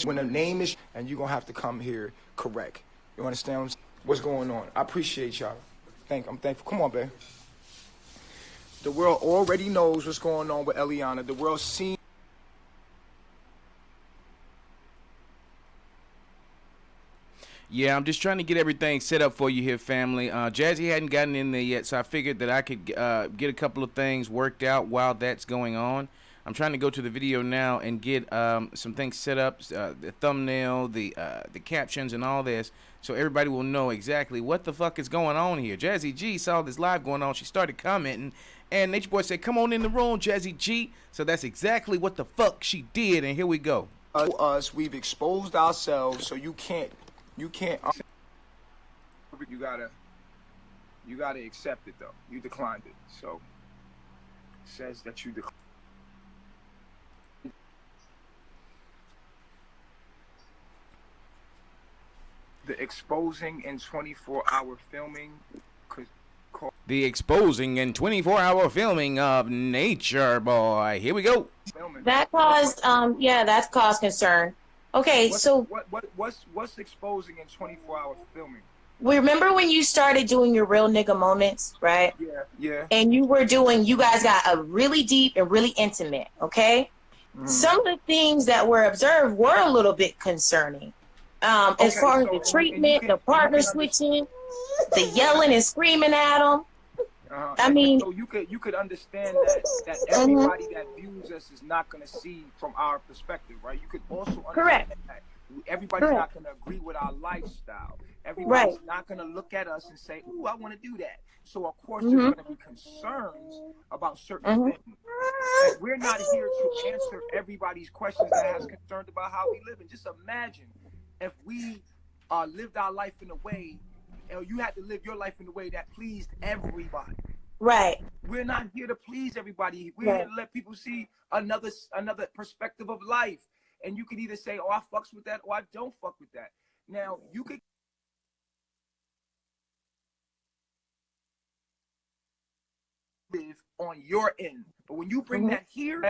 when the name is, and you're gonna have to come here correct. You understand what's going on? I appreciate y'all. I'm thankful. Come on, babe. The world already knows what's going on with Eliana. The world seen. Yeah, I'm just trying to get everything set up for you here, family. Jazzy hadn't gotten in there yet, so I figured that I could get a couple of things worked out while that's going on. I'm trying to go to the video now and get some things set up, the thumbnail, the captions, and all this, so everybody will know exactly what the fuck is going on here. JassyG saw this live going on. She started commenting, and Natureboy said, "Come on in the room, JassyG." So that's exactly what the fuck she did, and here we go. We've exposed ourselves, so you can't. You gotta accept it though. You declined it, so it says that you declined. The exposing in 24-hour filming. The exposing and 24-hour filming of Natureboy. Here we go. That caused, that's caused concern. Okay, what's exposing in 24-hour filming? We remember when you started doing your real nigga moments, right? Yeah. And you guys got a really deep and really intimate, okay? Some of the things that were observed were a little bit concerning. As far as the treatment, the partner switching, the yelling and screaming at them. I mean, so you could understand that everybody that views us is not going to see from our perspective, right? You could also understand that everybody's not going to agree with our lifestyle. Everybody's not going to look at us and say, "Ooh, I want to do that." So of course there's going to be concerns about certain things. And we're not here to answer everybody's questions that has concerns about how we live. And just imagine if we lived our life in a way. You had to live your life in a way that pleased everybody. Right. We're not here to please everybody. We're here to let people see another perspective of life. And you can either say, "Oh, I fucks with that," or "I don't fuck with that." Now, you could live on your end. But when you bring that here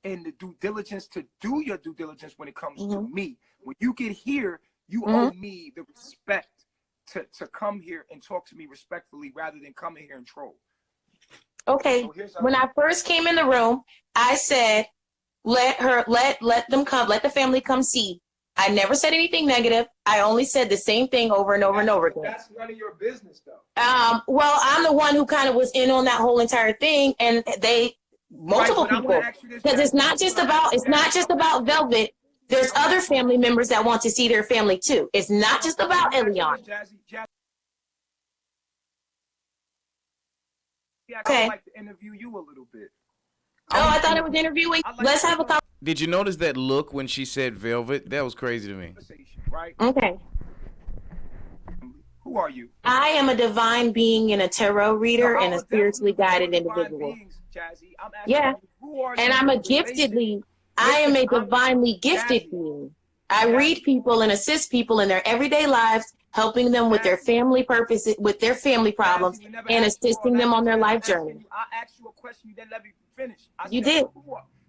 and the due diligence to do your due diligence when it comes to me, when you get here, you owe me the respect to come here and talk to me respectfully rather than coming here and troll. Okay. So when I first came in the room, I said, let them come, let the family come see. I never said anything negative. I only said the same thing over and over and over again. That's none of your business though. Well, I'm the one who kind of was in on that whole entire thing, and multiple people, because it's not just about Velvet. There's other family members that want to see their family too. It's not just about Eliana. Okay. I'd like to interview you a little bit. Oh, I thought it was interviewing. Let's have a conversation. Did you notice that look when she said Velvet? That was crazy to me. Right? Okay. Who are you? I am a divine being and a tarot reader and a spiritually guided individual. Yeah. And I'm a giftedly. I am a divinely gifted being. I read people and assist people in their everyday lives, helping them with their family purposes, with their family problems, and assisting them on their life journey. I asked you a question, you didn't let me finish. You did.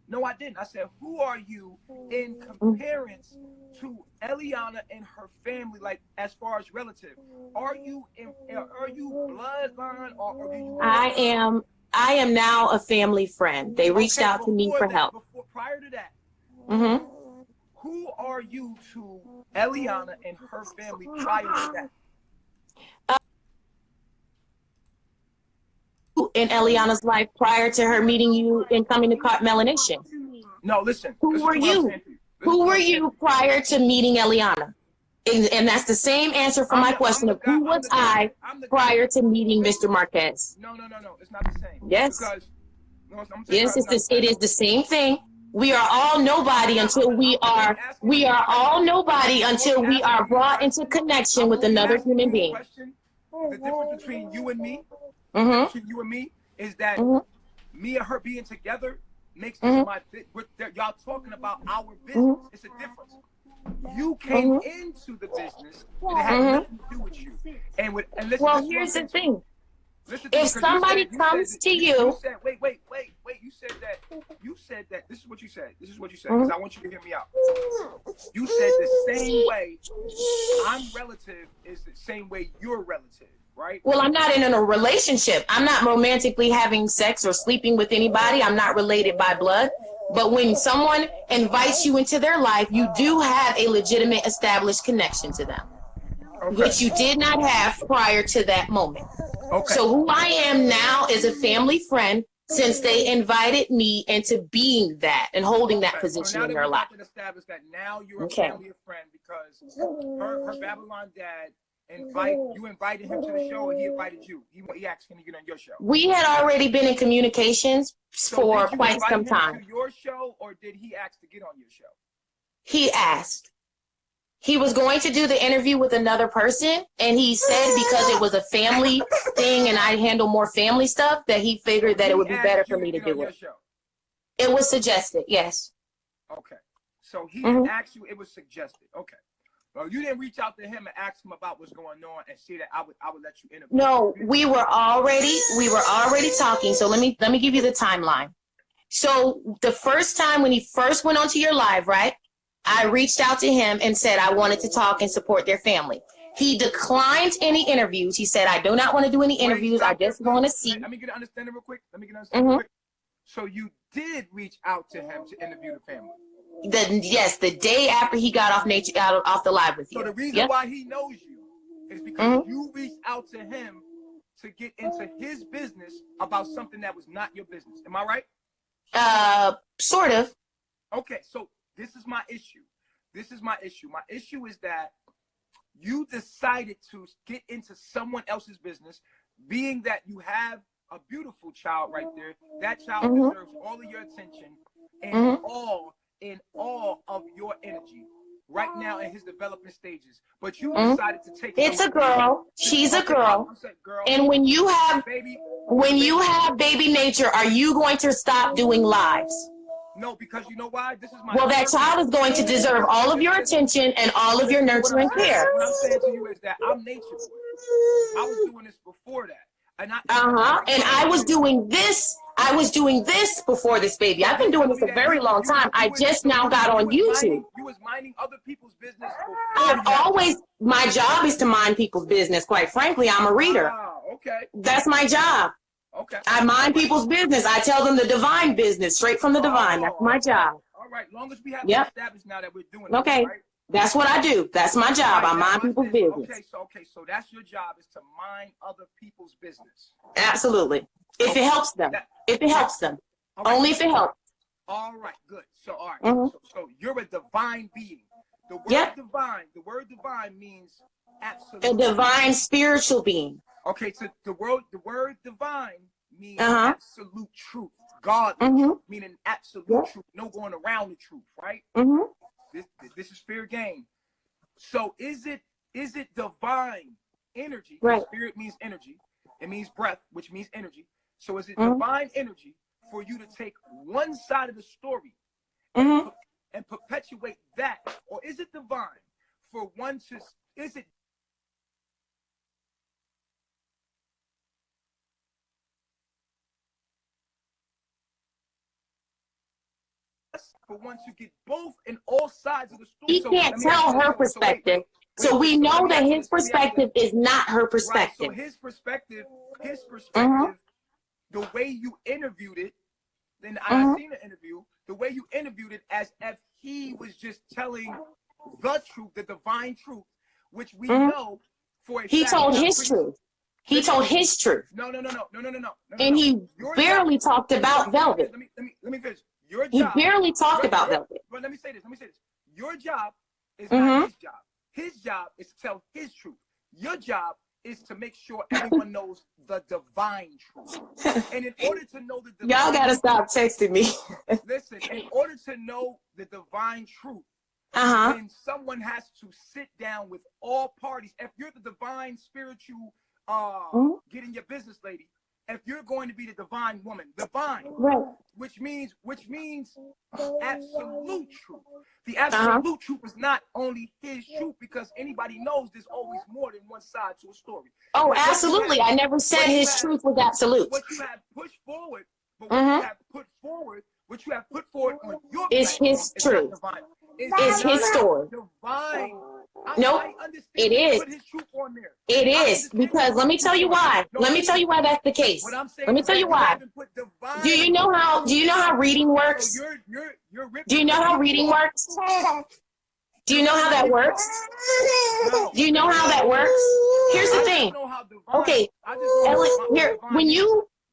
No, I didn't. I said, who are you in comparison to Eliana and her family, like as far as relative? Are you bloodline or are you? I am now a family friend. They reached out to me for help. Prior to that, who are you to Eliana and her family prior to that? In Eliana's life prior to her meeting you and coming to Melanation. No, listen. Who were you? Who were you prior to meeting Eliana? And that's the same answer for my question of who was I prior to meeting Mr. Marquez? No. It's not the same. Yes. Yes, it is the same thing. We are all nobody until we are all nobody until we are brought into connection with another human being. The difference between you and me, is that me and her being together makes this my y'all talking about our business. It's a difference. You came into the business and it had nothing to do with you. And listen, well, here's the thing. If somebody comes to you, wait. You said that. This is what you said. This is what you said. Because I want you to hear me out. You said the same way I'm relative is the same way you're relative, right? Well, I'm not in a relationship. I'm not romantically having sex or sleeping with anybody. I'm not related by blood. But when someone invites you into their life, you do have a legitimate established connection to them, which you did not have prior to that moment. So who I am now is a family friend, since they invited me into being that and holding that position in their life. Establish that now you're a family friend because her Babylon dad invited him to the show, or he invited you. He asked, "Can he get on your show?" We had already been in communications for quite some time. To your show, or did he ask to get on your show? He asked. He was going to do the interview with another person, and he said because it was a family thing and I handle more family stuff, that he figured that it would be better for me to do it. It was suggested, yes. Okay. So he didn't ask you, it was suggested. Okay. Well, you didn't reach out to him and ask him about what's going on and see that I would let you interview. No, we were already talking. So let me give you the timeline. So the first time when he first went onto your live, right? I reached out to him and said I wanted to talk and support their family. He declined any interviews. He said, I do not want to do any interviews. I just want to see. Let me get an understanding real quick. Real quick. So you did reach out to him to interview the family? Yes, the day after he got off the live with you. So the reason why he knows you is because you reached out to him to get into his business about something that was not your business. Am I right? Sort of. Okay, so this is my issue. My issue is that you decided to get into someone else's business, being that you have a beautiful child right there. That child deserves all of your attention and all of your energy right now in his development stages. But you decided to take it. It's a girl. She's a girl. And when you have baby nature, are you going to stop doing lives? No, because you know why? This is my. Well, that child is going to deserve all of your attention and all of your nurture and care. What I'm saying to you is that I'm Natureboy. I was doing this before that, and I was doing this. I was doing this before this baby. I've been doing this a very long time. I just now got on YouTube. You was minding other people's business. My job is to mind people's business. Quite frankly, I'm a reader. Okay. That's my job. Okay. I mind people's business. I tell them the divine business, straight from the divine. That's my job. All right. Long as we have established now that we're doing it. Okay. Right? That's what I do. That's my job. I mind people's business. So that's your job, is to mind other people's business. Absolutely. If it helps them. If it helps them. Only if it helps. All right, good. So all right. So you're a divine being. The word divine means absolute. A divine spiritual being. Okay, so the word divine means absolute truth. God, meaning absolute truth. No going around the truth, right? This is fair game. So is it divine energy? Right. Spirit means energy. It means breath, which means energy. So is it divine energy for you to take one side of the story and perpetuate that? Or is it divine for one to, is it for one to get both in all sides of the story? He can't tell her perspective. So we know that his perspective is not her perspective. Right, so his perspective, the way you interviewed it, then I seen the interview, the way you interviewed it as if he was just telling the truth, the divine truth, which we know for a fact. He told his truth. He told his truth. No. And he barely talked about Velvet. Let me finish. Your job. He barely talked about Velvet. But let me say this. Your job is not his job. His job is to tell his truth. Your job is to make sure everyone knows the divine truth. And in order to know the divine y'all gotta stop texting me. Listen, in order to know the divine truth, then someone has to sit down with all parties. If you're the divine spiritual get in your business lady, if you're going to be the divine woman, which means absolute truth. The absolute truth is not only his truth, because anybody knows there's always more than one side to a story. Oh, absolutely. I never said his truth was absolute. What you have pushed forward but what you have put forward, on your is his truth. It's his story. Divine. Nope. I understand it is. Put his truth on there. It is, because let me tell you why. Let me tell you why that's the case. What I'm saying let me tell you why. Do you know how reading works? So do you know how reading works? Do you know how that works? Do you know how that works? Here's the thing. Okay, here,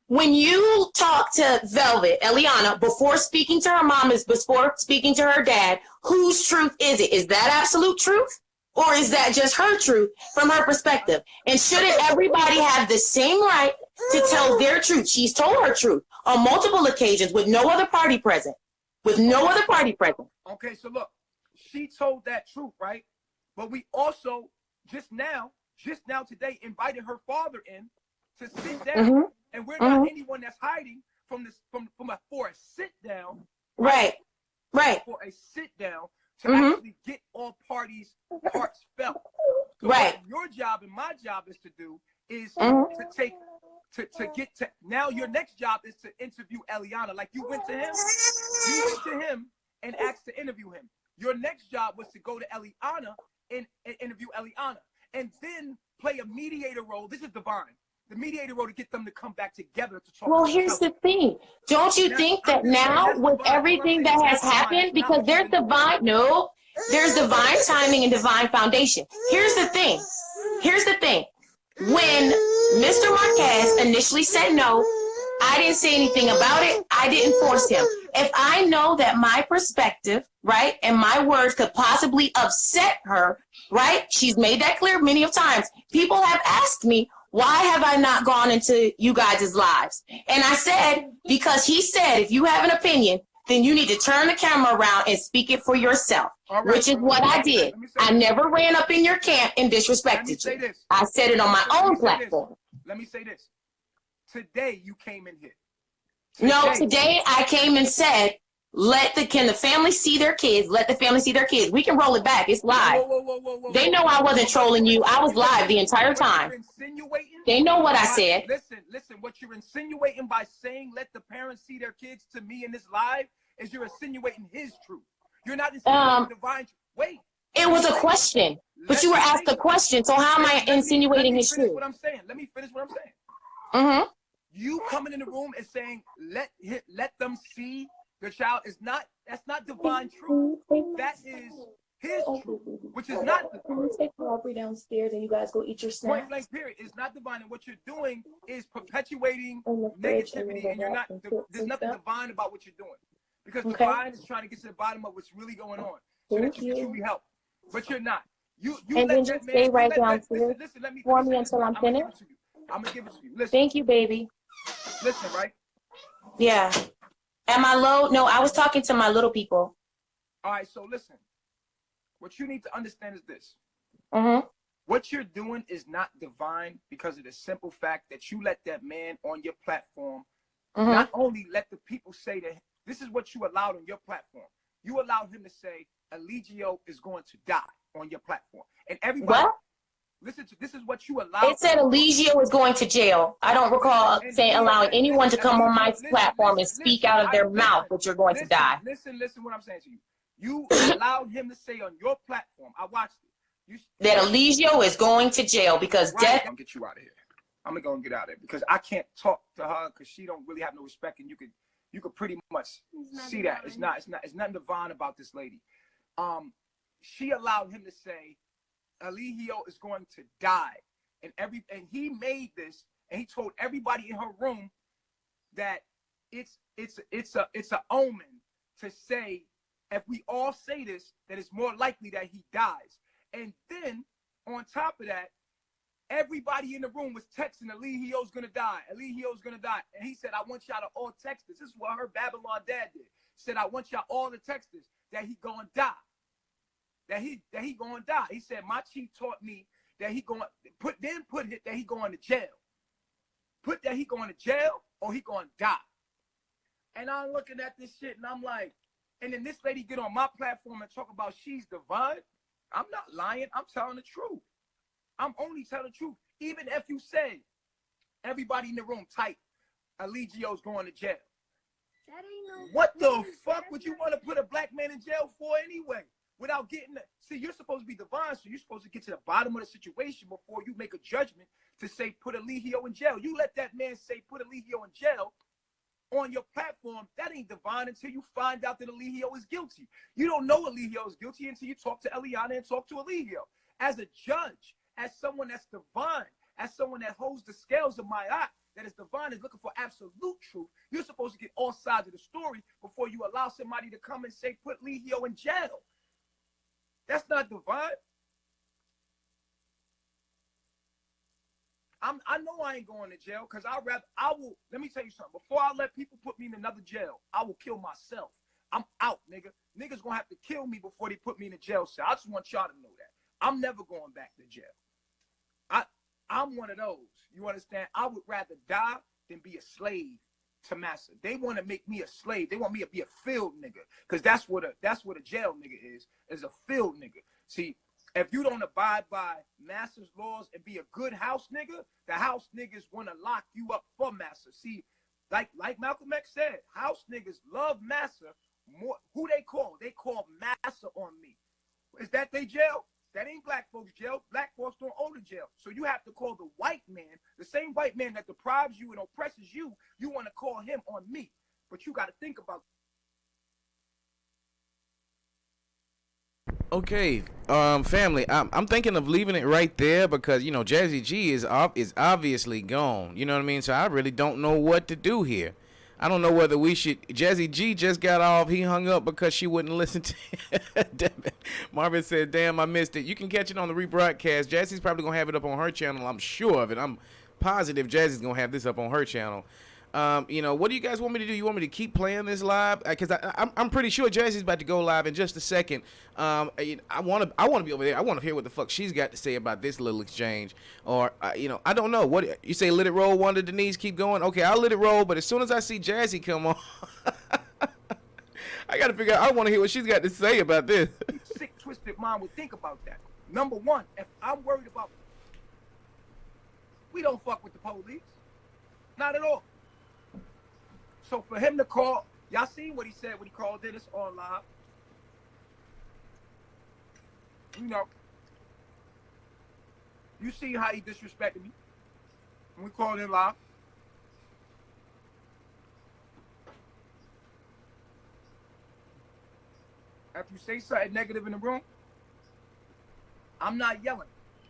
when you talk to Velvet, Eliana, before speaking to her mom, before speaking to her dad, whose truth is it? Is that absolute truth? Or is that just her truth from her perspective? And shouldn't everybody have the same right to tell their truth? She's told her truth on multiple occasions with no other party present. With no other party present. Okay, so look, she told that truth, right? But we also just now today invited her father in to sit down, and we're not anyone that's hiding from this for a sit down. Right. For a sit down to actually get all parties' hearts felt. So right. What your job and my job is to do is to get to now. Your next job is to interview Eliana. Like you went to him. You went to him and asked to interview him. Your next job was to go to Eliana and interview Eliana, and then play a mediator role. This is divine. The mediator role to get them to come back together to talk. Well, here's the thing. Don't you think that now with everything that has happened, because there's divine timing and divine foundation. Here's the thing. When Mr. Marquez initially said no, I didn't say anything about it. I didn't force him. If I know that my perspective, right, and my words could possibly upset her, right? She's made that clear many of times. People have asked me, why have I not gone into you guys' lives? And I said, because he said, if you have an opinion, then you need to turn the camera around and speak it for yourself, which is what I did. I never ran up in your camp and disrespected you. I said it on my own platform. Let me say this. Today you came in here. Today I came and said, can the family see their kids? Let the family see their kids. We can roll it back. It's live. They know I wasn't trolling you. I was live the entire time. They know what I said. Listen, what you're insinuating by saying let the parents see their kids to me in this live is you're insinuating his truth. You're not insinuating divine truth. Wait. It was a question. But you were asked a question, so how am I insinuating his truth? Let me finish what I'm saying. You coming in the room and saying let them see the child that's not divine truth. That is his truth, which is not divine. Can we take Aubrey downstairs and you guys go eat your snacks? Point blank period. It's not divine, and what you're doing is perpetuating negativity, and there's nothing divine about what you're doing, because divine is trying to get to the bottom of what's really going on, so that you can truly help. But you're not. You and then just stay right downstairs for me until I'm finished. I'm gonna give it to you. Listen. Thank you, baby. Listen, right? Yeah. Am I low? No, I was talking to my little people. All right, so listen. What you need to understand is this. What you're doing is not divine because of the simple fact that you let that man on your platform not only let the people say that this is what you allowed on your platform. You allowed him to say Eligio is going to die on your platform. And everybody... What? Listen to this is what you allow. It said Eligio is going to jail. I don't recall allowing anyone to come on my platform and speak out of their mouth that you're going to die. Listen what I'm saying to you. You allowed him to say on your platform, I watched it. That Eligio is going to jail because death. I'm gonna get you out of here. I'm gonna go and get out of here because I can't talk to her because she don't really have no respect, and you could pretty much see that it's nothing divine about this lady. She allowed him to say Eligio is going to die, and he made this, and he told everybody in her room that it's an omen to say, if we all say this, that it's more likely that he dies. And then on top of that, everybody in the room was texting Eligio's gonna die. Eligio's gonna die, and he said, I want y'all to all text this. This is what her Babylon dad did. He said, I want y'all all to text this that he gonna die. That he gonna die. He said, my chief taught me that he gonna that he going to jail. Put that he going to jail or he gonna die. And I'm looking at this shit and I'm like, and then this lady get on my platform and talk about she's divine. I'm not lying. I'm telling the truth. I'm only telling the truth. Even if you say everybody in the room type Eligio's going to jail. That ain't no. What the fuck would you want to put a black man in jail for anyway? Without getting the, see, you're supposed to be divine, so you're supposed to get to the bottom of the situation before you make a judgment to say put Eligio in jail. You let that man say put Eligio in jail on your platform. That ain't divine until you find out that Eligio is guilty. You don't know Eligio is guilty until you talk to Eliana and talk to Eligio. As a judge, as someone that's divine, as someone that holds the scales of my eye, that is divine, is looking for absolute truth, you're supposed to get all sides of the story before you allow somebody to come and say put Eligio in jail. That's not divine. I know I ain't going to jail because let me tell you something. Before I let people put me in another jail, I will kill myself. I'm out, nigga. Niggas gonna have to kill me before they put me in a jail cell. I just want y'all to know that. I'm never going back to jail. I'm one of those. You understand? I would rather die than be a slave to massa. They want to make me a slave. They want me to be a field nigga. Because that's what a jail nigga is a field nigga. See, if you don't abide by massa's laws and be a good house nigga, the house niggas want to lock you up for massa. See, like Malcolm X said, house niggas love massa more. Who they call? They call massa on me. Is that they jail? That ain't black folks jail. Black folks don't own the jail. So you have to call the white man, the same white man that deprives you and oppresses you, you want to call him on me. But you got to think about. Okay, family, I'm thinking of leaving it right there because, you know, JassyG is obviously gone. You know what I mean? So I really don't know what to do here. I don't know whether we should. JassyG just got off. He hung up because she wouldn't listen to it. Marvin said, damn, I missed it. You can catch it on the rebroadcast. Jassy's probably going to have it up on her channel. I'm sure of it. I'm positive Jassy's going to have this up on her channel. You know, what do you guys want me to do? You want me to keep playing this live? Because I'm pretty sure Jassy's about to go live in just a second. I want to be over there. I want to hear what the fuck she's got to say about this little exchange. Or you know, I don't know. What you say? Let it roll. Wanda Denise, keep going. Okay, I'll let it roll. But as soon as I see Jassy come on, I got to figure out. I want to hear what she's got to say about this. Sick, twisted mind would think about that. Number one, if I'm worried about, we don't fuck with the police, not at all. So for him to call, y'all seen what he said when he called Dennis on live? You know, you see how he disrespected me when we called him live. If you say something negative in the room, I'm not yelling.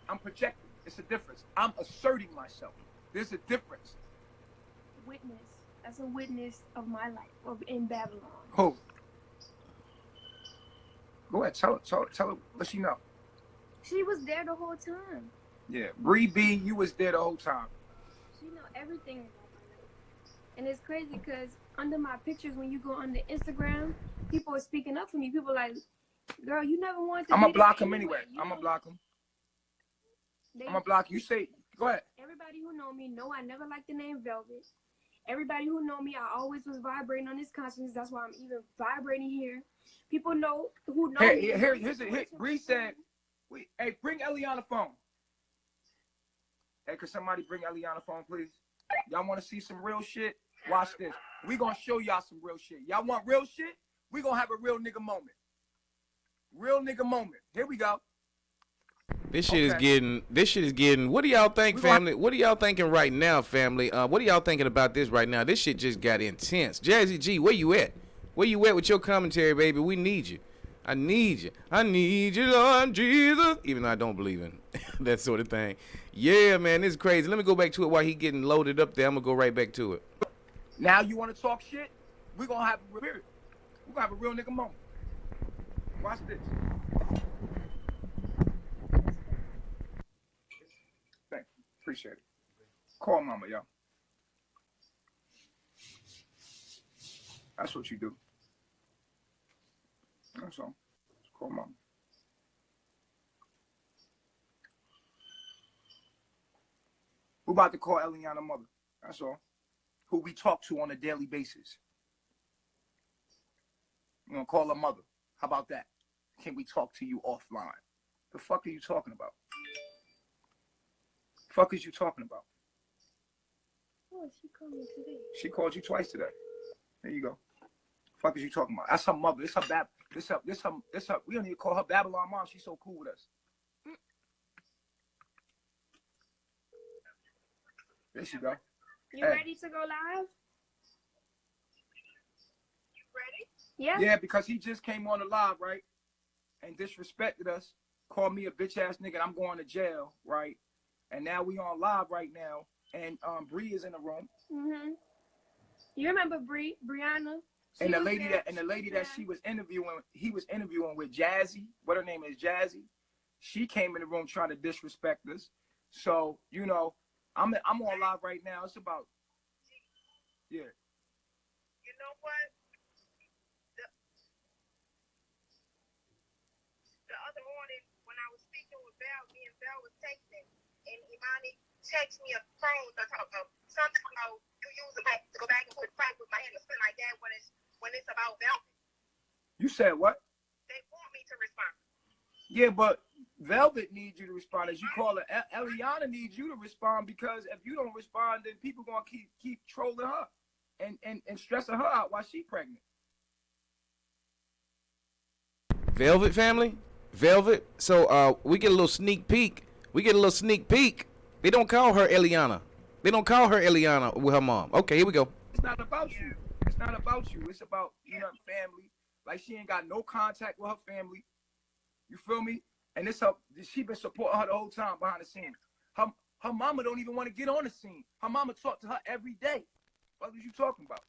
I'm projecting. It's a difference. I'm asserting myself. There's a difference. Witness. As a witness of my life in Babylon. Who? Go ahead, tell her, let she know. She was there the whole time. Yeah, Bree B, you was there the whole time. She know everything about my life. And it's crazy because under my pictures, when you go on the Instagram, people are speaking up for me. People like, girl, you never wanted to. I'm gonna block him anyway. I'm gonna block him. I'm gonna block you. Say, go ahead. Everybody who know me know I never liked the name Velvet. Everybody who know me, I always was vibrating on this consciousness. That's why I'm even vibrating here. People know who know me. Here's it. Bree said, hey, bring Eliana phone. Hey, could somebody bring Eliana phone, please? Y'all want to see some real shit? Watch this. We gonna show y'all some real shit. Y'all want real shit? We gonna have a real nigga moment. Real nigga moment. Here we go. This shit is getting, what do y'all think, family? What are y'all thinking right now, family? What are y'all thinking about this right now? This shit just got intense. JassyG, where you at? Where you at with your commentary, baby? We need you. I need you. I need you, Lord Jesus. Even though I don't believe in that sort of thing. Yeah, man, this is crazy. Let me go back to it while he getting loaded up there. I'm going to go right back to it. Now you want to talk shit? We're going to have a real nigga moment. Watch this. Thank you. Appreciate it. Call mama, y'all. That's what you do. That's all. Just call mama. We're about to call Eliana mother. That's all. Who we talk to on a daily basis. We're going to call her mother. How about that? Can we talk to you offline? The fuck are you talking about? The fuck is you talking about? Oh, she called me today. She called you twice today. There you go. Fuck is you talking about? That's her mother. This her we don't even call her Babylon mom. She's so cool with us. There she go. You ready to go live? You ready? Yeah. Yeah, because he just came on the live, right? And disrespected us, called me a bitch ass nigga, and I'm going to jail, right? And now we on live right now, and Bree is in the room. Mhm. You remember Brianna? And the lady that he was interviewing with, Jazzy, what her name is, Jazzy, she came in the room trying to disrespect us. So, you know, I'm on live right now. It's about, yeah. You know what? The other morning when I was speaking with Belle, me and Belle was texting, and Imani texted me a phone something about you use it to go back and forth fight with my hand or something like that when it's about Velvet. You said what? They want me to respond. Yeah, but Velvet needs you to respond, as you call it. Eliana needs you to respond, because if you don't respond, then people gonna keep trolling her and stressing her out while she pregnant. Velvet family, Velvet. So we get a little sneak peek. They don't call her Eliana. With her mom. Okay, here we go. It's not about you. It's not about you. It's about, you know, family. Like, she ain't got no contact with her family. You feel me? And she been supporting her the whole time behind the scenes. Her mama don't even want to get on the scene. Her mama talk to her every day. What was you talking about?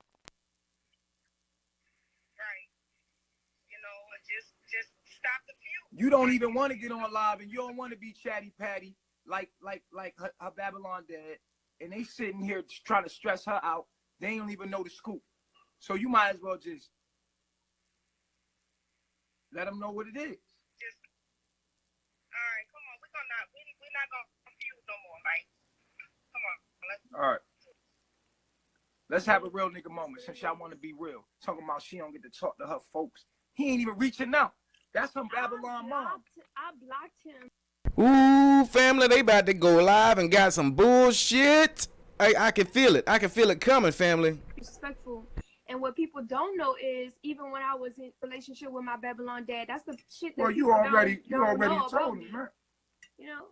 Right. You know, just stop the feud. You don't even want to get on live, and you don't want to be chatty patty like her Babylon dad. And they sitting here trying to stress her out. They don't even know the scoop. So you might as well just let them know what it is. All right, come on. We're not gonna confuse no more. Like, come on. All right. Let's have a real nigga moment, since y'all want to be real. Talking about she don't get to talk to her folks. He ain't even reaching out. That's some Babylon mom. I blocked him. Ooh, family, they about to go live and got some bullshit. I can feel it. I can feel it coming, family. Respectful. And what people don't know is, even when I was in a relationship with my Babylon dad, that's the shit that you already told me, man. You know?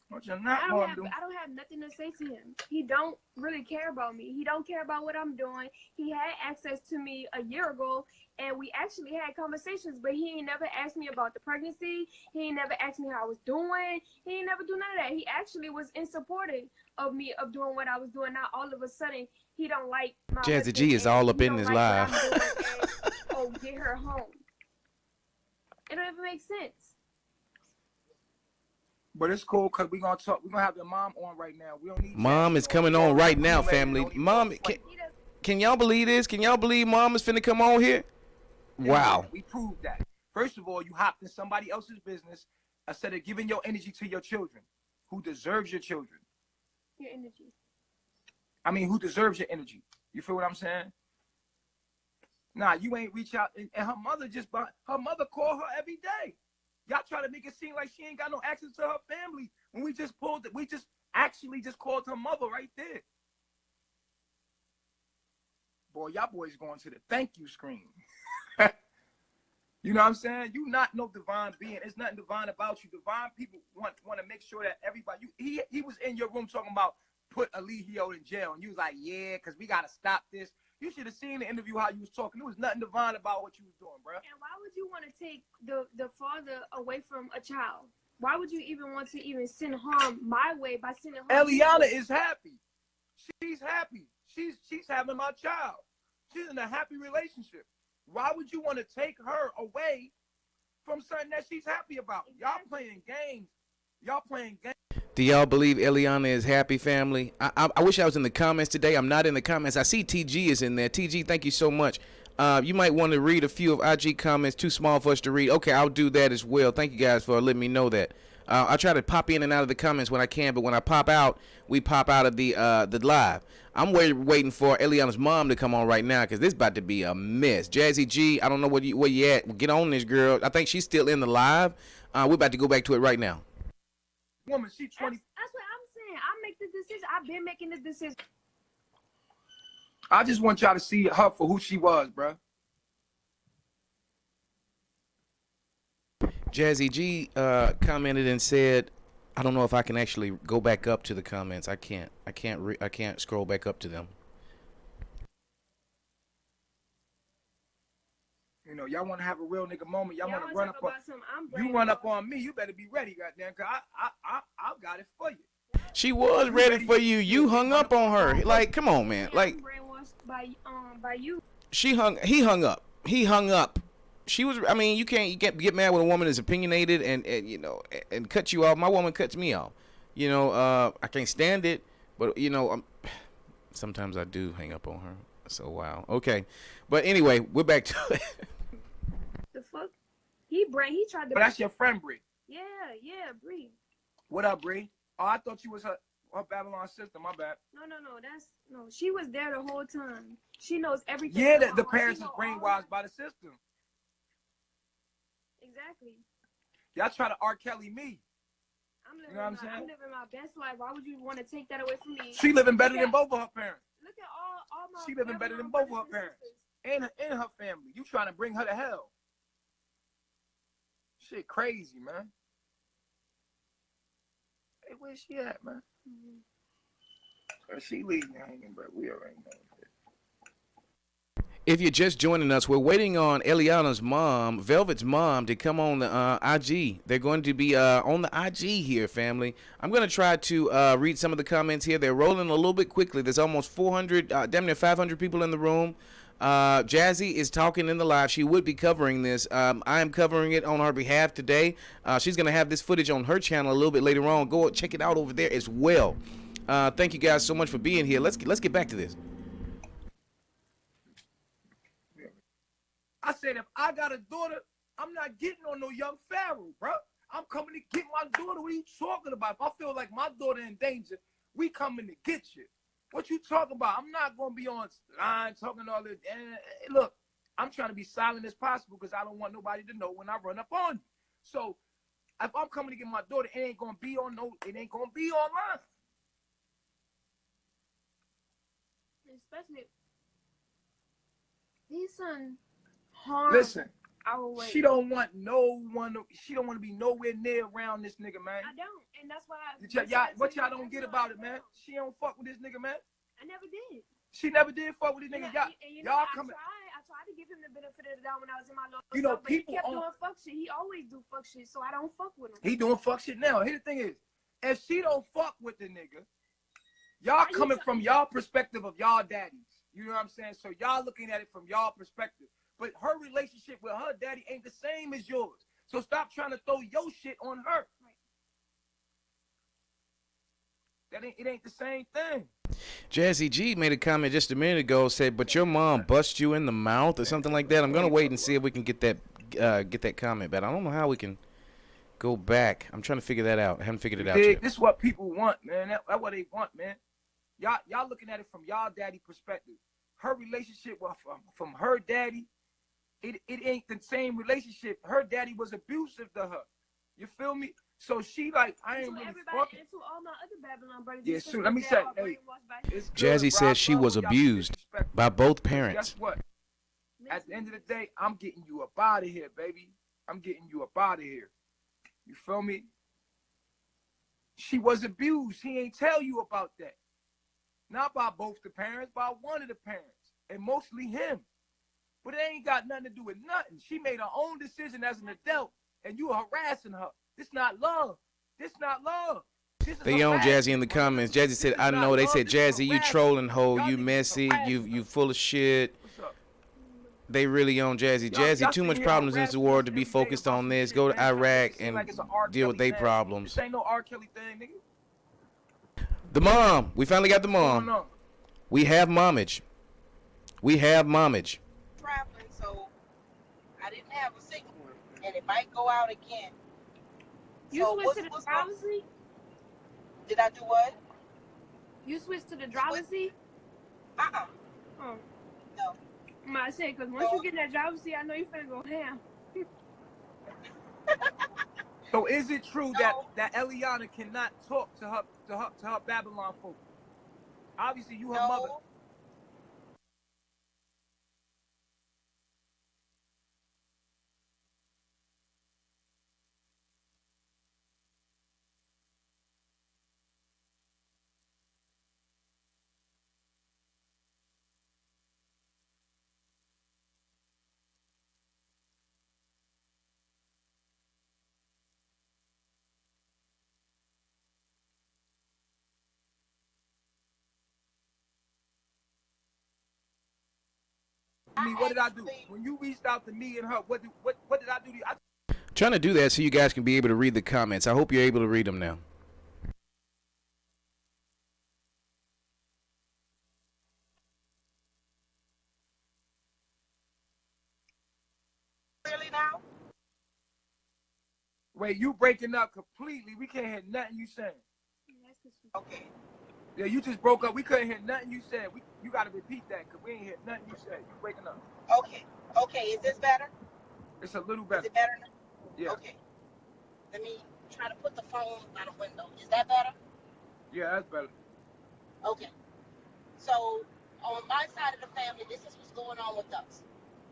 What you're not I gonna do. don't have nothing to say to him. He don't really care about me. He don't care about what I'm doing. He had access to me a year ago, and we actually had conversations, but he ain't never asked me about the pregnancy. He ain't never asked me how I was doing. He ain't never do none of that. He actually was in supporting of me of doing what I was doing. Now all of a sudden he don't like my JassyG is all up in his live. Oh, get her home. It don't even make sense. But it's cool, because we're gonna have the mom on right now. We don't need Mom is coming on right now, family. Mom, can y'all believe this? Can y'all believe mom is finna come on here? Wow. We proved that. First of all, you hopped in somebody else's business instead of giving your energy to your children. Who deserves your children? Your energy. I mean, who deserves your energy? You feel what I'm saying? Nah, you ain't reach out. And her mother her mother call her every day. Y'all try to make it seem like she ain't got no access to her family. When we just called her mother right there. Boy, y'all boys going to the thank you screen. You know what I'm saying? You not no divine being. It's nothing divine about you. Divine people want to make sure that everybody. He was in your room talking about put Eligio in jail, and you was like, yeah, because we got to stop this. You should have seen the interview how you was talking. There was nothing divine about what you was doing, bro. And why would you want to take the father away from a child? Why would you even want to even send harm my way by sending harm? Eliana is happy. She's happy. She's having my child. She's in a happy relationship. Why would you want to take her away from something that she's happy about? Exactly. Y'all playing games. Do y'all believe Eliana is happy, family? I wish I was in the comments today. I'm not in the comments. I see TG is in there. TG, thank you so much. You might want to read a few of IG comments. Too small for us to read. Okay, I'll do that as well. Thank you guys for letting me know that. I try to pop in and out of the comments when I can, but when I pop out, we pop out of the live. I'm waiting for Eliana's mom to come on right now, because this is about to be a mess. JassyG, I don't know where you at. Well, get on this, girl. I think she's still in the live. We're about to go back to it right now. Woman, she's 20. That's what I'm saying. I make the decision. I've been making the decision. I just want y'all to see her for who she was, bro. JassyG commented and said, I don't know if I can actually go back up to the comments. I can't scroll back up to them. You know, y'all want to have a real nigga moment. Y'all want to run up on you. Run up on me. You better be ready, goddamn. Cause I got it for you. She was ready for you. You hung up on her. Like, come on, man. Like, by you. He hung up. He hung up. She was. I mean, you can't get mad when a woman is opinionated and you know and cut you off. My woman cuts me off. You know, I can't stand it. But you know, sometimes I do hang up on her. So wow. Okay, but anyway, we're back to it. The fuck? He tried to. But that's your friend, Bree. Yeah, Bree. What up, Bree? Oh, I thought you was her Babylon sister. My bad. No. She was there the whole time. She knows everything. Yeah, the parents is brainwashed by the system. Exactly. Y'all try to R. Kelly me. You know what I'm saying? I'm living my best life. Why would you want to take that away from me? She living better than both of her parents. Look at all my. She living better than both of her parents and her family. You trying to bring her to hell? Shit, crazy, man. Hey, where she at, man? She leaving hanging, but we already know it. If you're just joining us, we're waiting on Eliana's mom, Velvet's mom, to come on the IG. They're going to be on the IG here, family. I'm going to try to read some of the comments here. They're rolling a little bit quickly. There's almost 400, damn near 500 people in the room. Jazzy is talking in the live. She would be covering this. I am covering it on her behalf today. She's going to have this footage on her channel a little bit later on. Go check it out over there as well. Thank you guys so much for being here. Let's get back to this. I said, if I got a daughter, I'm not getting on no young Pharaoh, bro. I'm coming to get my daughter. What are you talking about? If I feel like my daughter in danger, we coming to get you. What you talking about? I'm not going to be on line talking all this. Look, I'm trying to be silent as possible because I don't want nobody to know when I run up on you. So if I'm coming to get my daughter, it ain't going to be online. Especially his son. Listen, she don't want no one. She don't want to be nowhere near around this nigga, man. I don't, and that's why. What y'all don't get about it, man? She don't fuck with this nigga, man. I never did. She never did fuck with this nigga. Y'all coming? I tried to give him the benefit of the doubt when I was in my low. You know, people kept doing fuck shit. He always do fuck shit, so I don't fuck with him. He doing fuck shit now. Here the thing is, if she don't fuck with the nigga, y'all coming from y'all perspective of y'all daddies. You know what I'm saying? So y'all looking at it from y'all perspective. But her relationship with her daddy ain't the same as yours. So stop trying to throw your shit on her. Right. It ain't the same thing. JassyG made a comment just a minute ago, said, but your mom bust you in the mouth or something like that. I'm going to wait and see if we can get that comment back. I don't know how we can go back. I'm trying to figure that out. I haven't figured it out yet. This is what people want, man. That's what they want, man. Y'all looking at it from y'all daddy perspective. Her relationship from her daddy, it ain't the same relationship. Her daddy was abusive to her. You feel me? So she like, I ain't really fucking. And to all my other Babylon brothers. Yeah, so let me say, hey, Jazzy said she was abused by both parents. Guess what? At the end of the day, I'm getting you up out of here, baby. I'm getting you up out of here. You feel me? She was abused. He ain't tell you about that. Not by both the parents, by one of the parents. And mostly him. But it ain't got nothing to do with nothing. She made her own decision as an adult. And you are harassing her. This not love. This not love. They own Jazzy in the comments. Jazzy said, I know. They said, Jazzy, you trolling hoe. You messy. You full of shit. They really own Jazzy. Jazzy, too much problems in this world to be focused on this. Go to Iraq and deal with their problems. This ain't no R. Kelly thing, nigga. The mom. We finally got the mom. We have momage. We have momage. Traveling, so I didn't have a signal, and it might go out again. You switched to the driver's seat? Did I do what? You switched to the driver's seat? Oh. No. I said, because once you get that driver's seat, I know you're finna go ham. So is it true that Eliana cannot talk to her Babylon folk? Obviously, you her mother. to me, what did I do? When you reached out to me and her, what did I do to you? Trying to do that so you guys can be able to read the comments. I hope you're able to read them now. Clearly now? Wait, you breaking up completely. We can't hear nothing you saying. Okay. Yeah, you just broke up. We couldn't hear nothing you said. You got to repeat that because we ain't hear nothing you said. You breaking up. Okay. Okay, is this better? It's a little better. Is it better now? Yeah. Okay. Let me try to put the phone on the window. Is that better? Yeah, that's better. Okay. So, on my side of the family, this is what's going on with us.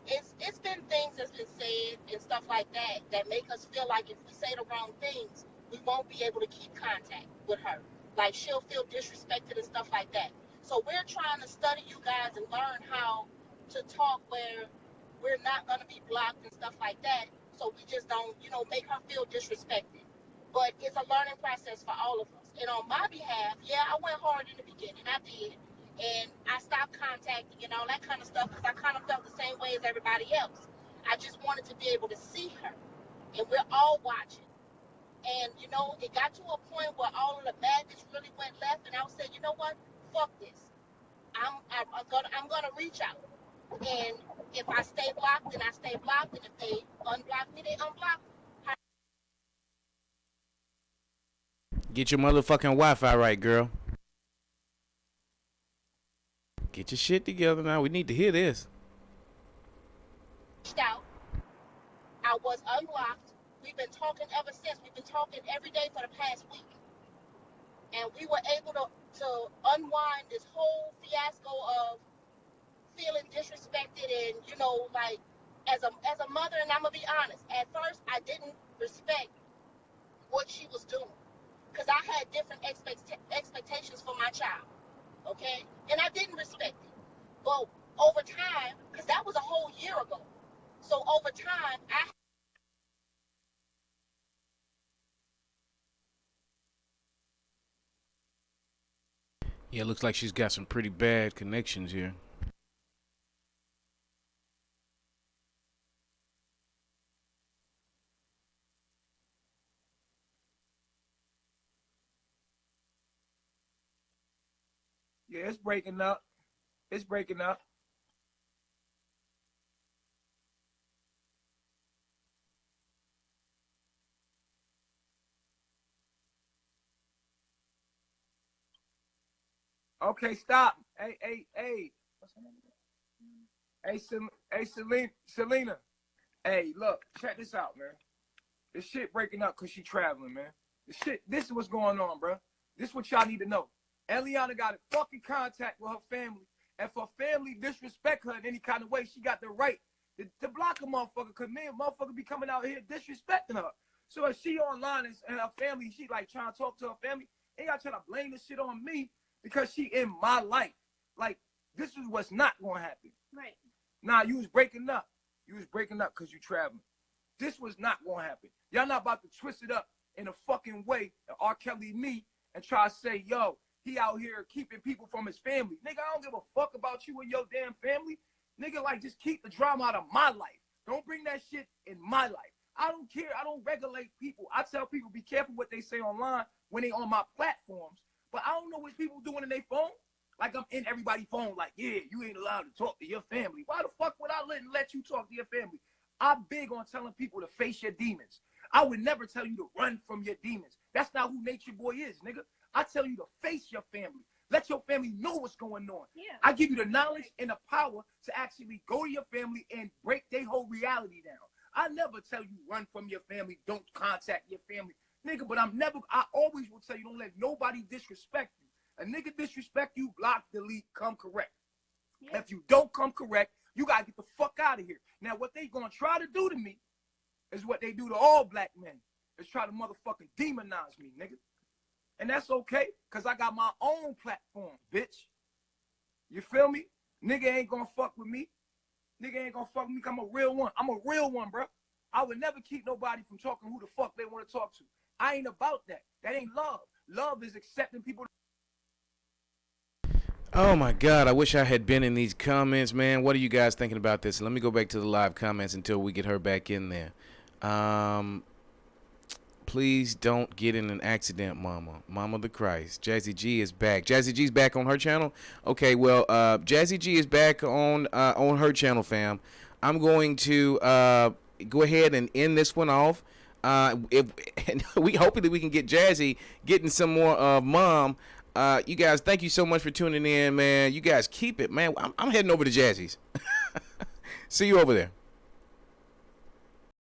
It's been things that's been said and stuff like that that make us feel like if we say the wrong things, we won't be able to keep contact with her. Like she'll feel disrespected and stuff like that. So we're trying to study you guys and learn how to talk where we're not going to be blocked and stuff like that. So we just don't, make her feel disrespected. But it's a learning process for all of us. And on my behalf, yeah, I went hard in the beginning. I did. And I stopped contacting and all that kind of stuff because I kind of felt the same way as everybody else. I just wanted to be able to see her. And we're all watching. And, it got to a point where all of the madness really went left. And I said, you know what? Fuck this. I'm gonna reach out. And if I stay blocked, then I stay blocked. And if they unblock me, they unblock me. Get your motherfucking Wi-Fi right, girl. Get your shit together now. We need to hear this. Out. I was unlocked. We've been talking ever since. We've been talking every day for the past week. And we were able to unwind this whole fiasco of feeling disrespected and, as a mother, and I'm going to be honest, at first I didn't respect what she was doing because I had different expectations for my child, okay? And I didn't respect it. But over time, because that was a whole year ago, so over time, Yeah, it looks like she's got some pretty bad connections here. Yeah, it's breaking up. It's breaking up. Okay, stop. Hey. What's her name? Hey, Selena. Hey, look, check this out, man. This shit breaking up because she traveling, man. This is what's going on, bro. This is what y'all need to know. Eliana got in fucking contact with her family. And for family disrespect her in any kind of way, she got the right to block a motherfucker. Because me and motherfucker be coming out here disrespecting her. So if she online and her family, she like trying to talk to her family, ain't got trying to blame this shit on me because she in my life. Like, this is what's not going to happen. Right. Nah, you was breaking up. You was breaking up because you traveling. This was not going to happen. Y'all not about to twist it up in a fucking way and R. Kelly me and try to say, yo, he out here keeping people from his family. Nigga, I don't give a fuck about you and your damn family. Nigga, like, just keep the drama out of my life. Don't bring that shit in my life. I don't care. I don't regulate people. I tell people be careful what they say online when they on my platforms. But I don't know what people doing in their phone. Like I'm in everybody's phone, like, yeah, you ain't allowed to talk to your family. Why the fuck would I let you talk to your family? I'm big on telling people to face your demons. I would never tell you to run from your demons. That's not who Natureboy is, nigga. I tell you to face your family. Let your family know what's going on. Yeah. I give you the knowledge and the power to actually go to your family and break their whole reality down. I never tell you run from your family, don't contact your family. Nigga, but I always will tell you don't let nobody disrespect you. A nigga disrespect you, block, delete, come correct. Yeah. If you don't come correct, you gotta get the fuck out of here. Now, what they gonna try to do to me is what they do to all black men. Is try to motherfucking demonize me, nigga. And that's okay, because I got my own platform, bitch. You feel me? Nigga ain't gonna fuck with me. Nigga ain't gonna fuck with me because I'm a real one. I'm a real one, bro. I would never keep nobody from talking who the fuck they want to talk to. I ain't about that. That ain't love. Love is accepting people. Oh my God, I wish I had been in these comments, man. What are you guys thinking about this? Let me go back to the live comments until we get her back in there. Please don't get in an accident, Mama. Mama the Christ. JassyG is back. JassyG's back on her channel. Okay, well, JassyG is back on her channel, fam. I'm going to go ahead and end this one off. We hopefully we can get Jazzy getting some more of Mom. You guys, thank you so much for tuning in, man. You guys keep it, man. I'm heading over to Jazzy's. See you over there.